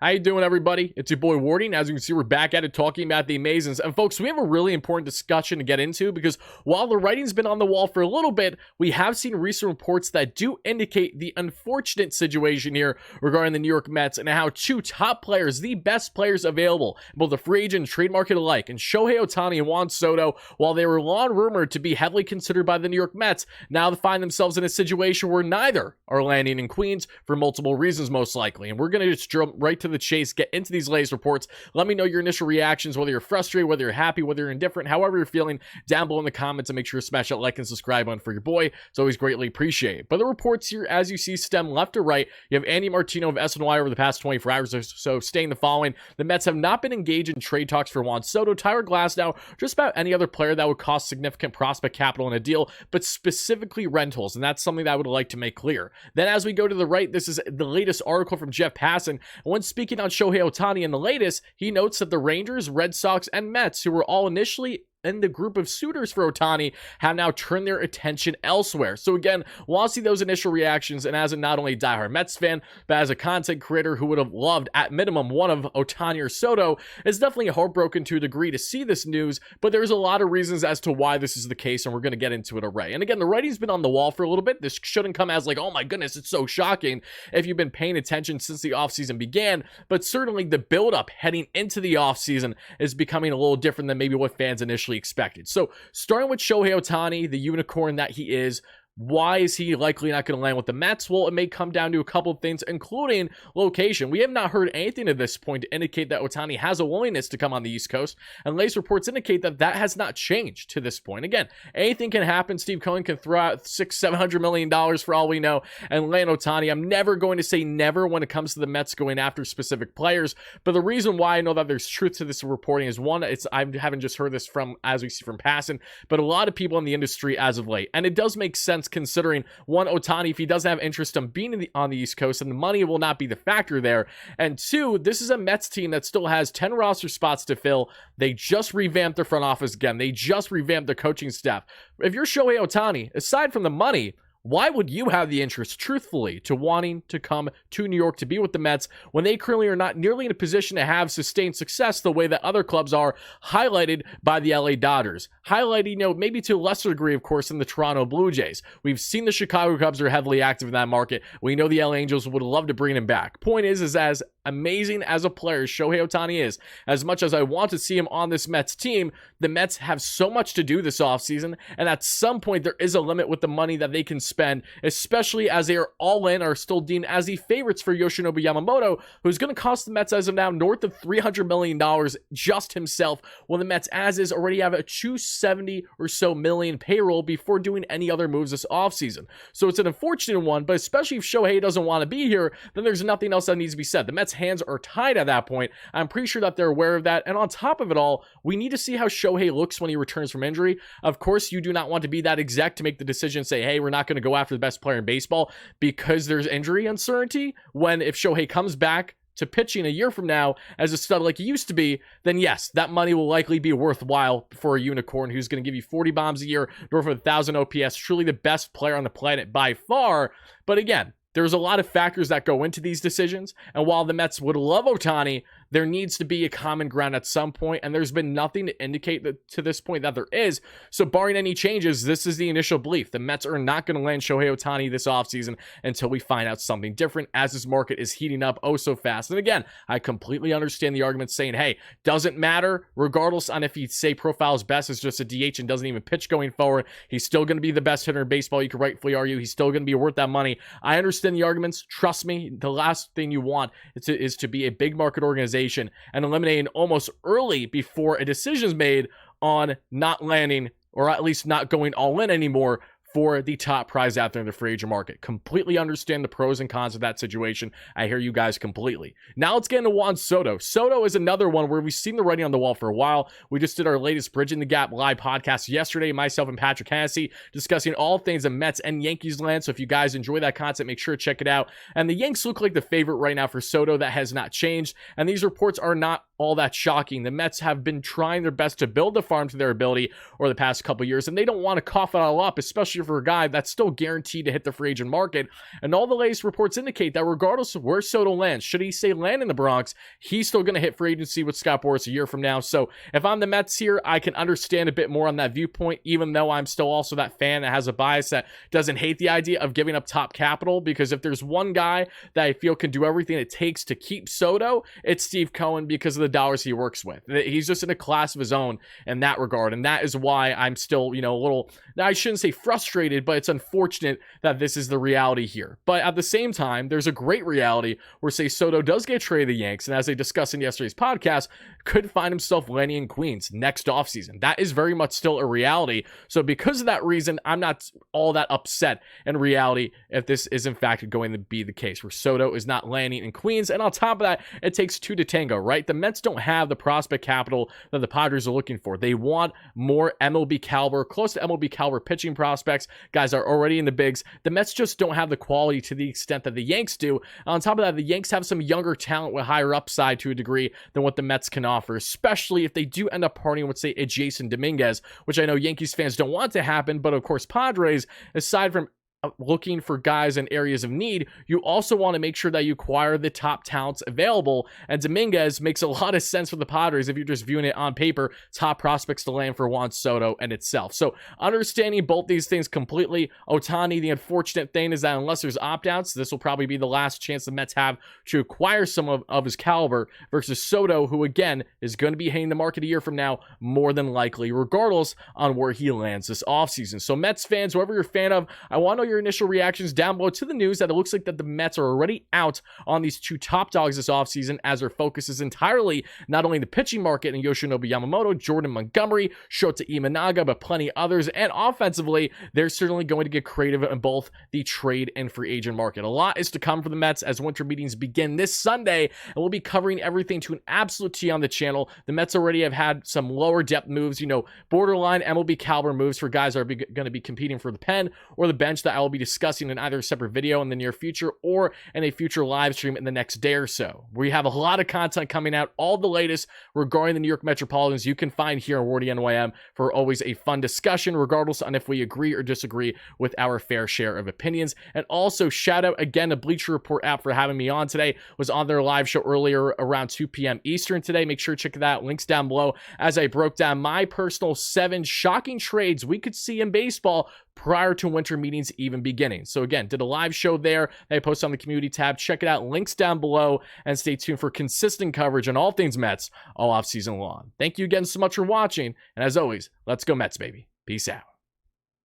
How you doing, everybody? It's your boy Wardy, and as you can see, we're back at it talking about the Amazons. And folks, we have a really important discussion to get into because while the writing's been on the wall for a little bit, we have seen recent reports that do indicate the unfortunate situation here regarding the New York Mets and how two top players, the best players available, both the free agent and trade market alike, and Shohei Ohtani and Juan Soto, while they were long rumored to be heavily considered by the New York Mets, now they find themselves in a situation where neither are landing in Queens for multiple reasons, most likely. And we're going to just jump right to the chase, get into these latest reports. Let me know your initial reactions, whether you're frustrated, whether you're happy, whether you're indifferent, however you're feeling, down below in the comments, and make sure to smash that like and subscribe button for your boy. It's always greatly appreciated. But the reports here, as you see, stem left to right. You have Andy Martino of SNY over the past 24 hours or so stating the following: the Mets have not been engaged in trade talks for Juan Soto, Tyler Glasnow, just about any other player that would cost significant prospect capital in a deal, but specifically rentals, and that's something that I would like to make clear. Then as we go to the right, this is the latest article from Jeff Passan. When speaking on Shohei Ohtani in the latest, he notes that the Rangers, Red Sox, and Mets, who were all initially in the group of suitors for Ohtani, have now turned their attention elsewhere. So again, want to see those initial reactions, and as a not only diehard Mets fan, but as a content creator who would have loved at minimum one of Ohtani or Soto, it's definitely heartbroken to a degree to see this news, but there's a lot of reasons as to why this is the case, and we're going to get into it already. And again, the writing's been on the wall for a little bit. This shouldn't come as like, oh my goodness, it's so shocking if you've been paying attention since the offseason began, but certainly the build-up heading into the offseason is becoming a little different than maybe what fans initially expected. So starting with Shohei Ohtani, the unicorn that he is, why is he likely not going to land with the Mets? Well, it may come down to a couple of things, including location. We have not heard anything at this point to indicate that Ohtani has a willingness to come on the East Coast, and latest reports indicate that that has not changed to this point. Again, anything can happen. Steve Cohen can throw out $600-700 million for all we know and land Ohtani. I'm never going to say never when it comes to the Mets going after specific players, but the reason why I know that there's truth to this reporting is, one, I haven't just heard this from, as we see from Passan, but a lot of people in the industry as of late, and it does make sense considering, one, Ohtani, if he doesn't have interest in being on the East Coast, and the money will not be the factor there, and two, this is a Mets team that still has 10 roster spots to fill. They just revamped their front office again. They just revamped their coaching staff. If you're Shohei Ohtani, aside from the money, why would you have the interest, truthfully, to wanting to come to New York to be with the Mets when they currently are not nearly in a position to have sustained success the way that other clubs are, highlighted by the LA Dodgers? Highlighting, maybe to a lesser degree, of course, in the Toronto Blue Jays. We've seen the Chicago Cubs are heavily active in that market. We know the LA Angels would love to bring him back. Point is as amazing as a player Shohei Ohtani is, as much as I want to see him on this Mets team, the Mets have so much to do this offseason, and at some point there is a limit with the money that they can spend, especially as they are all in, are still deemed as the favorites for Yoshinobu Yamamoto, who's going to cost the Mets as of now north of $300 million just himself, when the Mets as is already have a $270 or so million payroll before doing any other moves this offseason. So it's an unfortunate one, but especially if Shohei doesn't want to be here, then there's nothing else that needs to be said. The Mets' hands are tied at that point. I'm pretty sure that they're aware of that, and on top of it all, we need to see how Shohei looks when he returns from injury. Of course, you do not want to be that exec to make the decision and say, hey, we're not going to go after the best player in baseball because there's injury uncertainty, when if Shohei comes back to pitching a year from now as a stud like he used to be, then yes, that money will likely be worthwhile for a unicorn who's going to give you 40 bombs a year, north of 1,000 OPS, truly the best player on the planet by far. But again, there's a lot of factors that go into these decisions, and while the Mets would love Ohtani, there needs to be a common ground at some point, and there's been nothing to indicate that to this point that there is. So barring any changes, this is the initial belief. The Mets are not going to land Shohei Ohtani this offseason until we find out something different, as this market is heating up oh so fast. And again, I completely understand the argument saying, hey, doesn't matter, regardless on if he say profiles best as just a DH and doesn't even pitch going forward, he's still going to be the best hitter in baseball. You could rightfully argue he's still going to be worth that money. I understand the arguments. Trust me, the last thing you want is to be a big market organization and eliminating almost early before a decision is made on not landing, or at least not going all in anymore, for the top prize out there in the free agent market. Completely understand the pros and cons of that situation. I hear you guys completely. Now let's get into Juan Soto. Soto is another one where we've seen the writing on the wall for a while. We just did our latest Bridging the Gap live podcast yesterday, myself and Patrick Hennessy, discussing all things in Mets and Yankees land. So if you guys enjoy that content, make sure to check it out. And the Yanks look like the favorite right now for Soto. That has not changed. And these reports are not all that shocking. The Mets have been trying their best to build the farm to their ability over the past couple years, and they don't want to cough it all up, especially for a guy that's still guaranteed to hit the free agent market. And all the latest reports indicate that regardless of where Soto lands, should he say land in the Bronx, he's still going to hit free agency with Scott Boras a year from now. So if I'm the Mets here, I can understand a bit more on that viewpoint, even though I'm still also that fan that has a bias that doesn't hate the idea of giving up top capital, because if there's one guy that I feel can do everything it takes to keep Soto, it's Steve Cohen, because of the dollars he works with. He's just in a class of his own in that regard, and that is why I'm still, a little, I shouldn't say frustrated, but it's unfortunate that this is the reality here. But at the same time, there's a great reality where, say, Soto does get traded to the Yanks, and as I discussed in yesterday's podcast, could find himself landing in Queens next offseason. That is very much still a reality. So because of that reason, I'm not all that upset in reality if this is in fact going to be the case, where Soto is not landing in Queens. And on top of that, it takes two to tango, right? The Mets don't have the prospect capital that the Padres are looking for. They want more MLB caliber, close to MLB caliber pitching prospects. Guys are already in the bigs. The Mets just don't have the quality to the extent that the Yanks do. On top of that, the Yanks have some younger talent with higher upside to a degree than what the Mets can offer, especially if they do end up partying with, say, a Jason Dominguez, which I know Yankees fans don't want to happen, but of course Padres, aside from looking for guys in areas of need, you also want to make sure that you acquire the top talents available, and Dominguez makes a lot of sense for the Padres if you're just viewing it on paper. Top prospects to land for Juan Soto and itself. So understanding both these things completely. Ohtani, the unfortunate thing is that unless there's opt-outs, this will probably be the last chance the Mets have to acquire some of his caliber, versus Soto, who again is going to be hitting the market a year from now, more than likely, regardless on where he lands this offseason. So Mets fans, whoever you're a fan of, I want to know your initial reactions down below to the news that it looks like that the Mets are already out on these two top dogs this offseason, as their focus is entirely not only the pitching market and Yoshinobu Yamamoto, Jordan Montgomery, Shota Imanaga, but plenty others. And offensively, they're certainly going to get creative in both the trade and free agent market. A lot is to come for the Mets as winter meetings begin this Sunday, and we'll be covering everything to an absolute T on the channel. The Mets already have had some lower depth moves, borderline MLB caliber moves for guys that are going to be competing for the pen or the bench, that I will be discussing in either a separate video in the near future or in a future live stream in the next day or so. We have a lot of content coming out, all the latest regarding the New York Metropolitans you can find here on WardyNYM for always a fun discussion, regardless on if we agree or disagree with our fair share of opinions. And also shout out again to Bleacher Report app for having me on today. Was on their live show earlier around 2 p.m. Eastern today. Make sure to check that out. Links down below as I broke down my personal 7 shocking trades we could see in baseball prior to winter meetings even beginning. So again, did a live show there that I posted on the community tab. Check it out. Links down below, and stay tuned for consistent coverage on all things Mets all off season long. Thank you again so much for watching, and as always, let's go Mets, baby. Peace out.